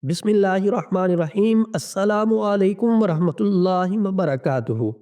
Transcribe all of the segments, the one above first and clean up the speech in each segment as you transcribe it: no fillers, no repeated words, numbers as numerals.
बिस्मिल्लाहिर्रहमानिर्रहीम अस्सलामु अलैकुम वरहमतुल्लाहि वबरकातुहू।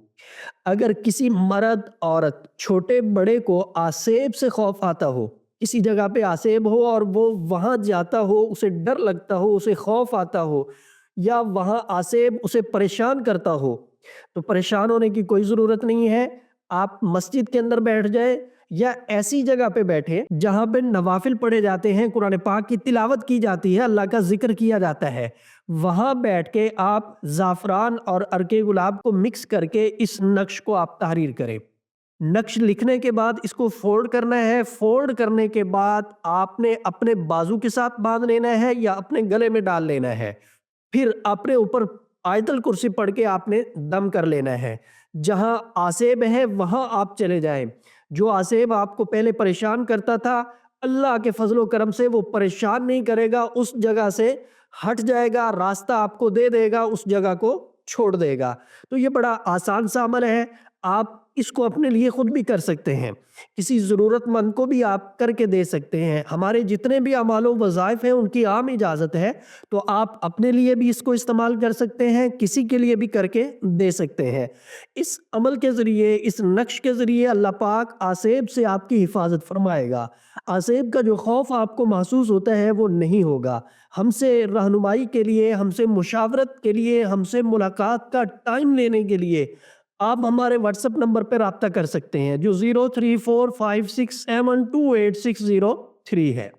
अगर किसी मर्द औरत छोटे बड़े को आसेब से खौफ आता हो, किसी जगह पे आसेब हो और वो वहाँ जाता हो, उसे डर लगता हो, उसे खौफ आता हो, या वहाँ आसेब उसे परेशान करता हो, तो परेशान होने की कोई ज़रूरत नहीं है। आप मस्जिद के अंदर बैठ जाए या ऐसी जगह पे बैठे जहाँ पे नवाफिल पढ़े जाते हैं, कुरान पाक की तिलावत की जाती है, अल्लाह का जिक्र किया जाता है, वहाँ बैठ के आप ज़ाफ़रान और अर्के गुलाब को मिक्स करके इस नक्श को आप तहरीर करें। नक्श लिखने के बाद इसको फोल्ड करना है। फोल्ड करने के बाद आपने अपने बाजू के साथ बांध लेना है या अपने गले में डाल लेना है। फिर अपने ऊपर आयतल कुर्सी पढ़ के आपने दम कर लेना है। जहां आसेब है वहां आप चले जाएं। जो आसेब आपको पहले परेशान करता था, अल्लाह के फजलो करम से वो परेशान नहीं करेगा, उस जगह से हट जाएगा, रास्ता आपको दे देगा, उस जगह को छोड़ देगा। तो ये बड़ा आसान सा अमल है। आप इसको अपने लिए खुद भी कर सकते हैं, किसी ज़रूरतमंद को भी आप करके दे सकते हैं। हमारे जितने भी अमाल वज़ाइफ हैं उनकी आम इजाज़त है, तो आप अपने लिए भी इसको इस्तेमाल कर सकते हैं, किसी के लिए भी करके दे सकते हैं। इस अमल के ज़रिए, इस नक्श के ज़रिए अल्लाह पाक आसेब से आपकी हिफाजत फरमाएगा। आसेब का जो खौफ आपको महसूस होता है वो नहीं होगा। हमसे रहनुमाई के लिए, हमसे मुशावरत के लिए, हमसे मुलाकात का टाइम लेने के लिए आप हमारे व्हाट्सएप नंबर पर राब्ता कर सकते हैं, जो 0345672860 3 है।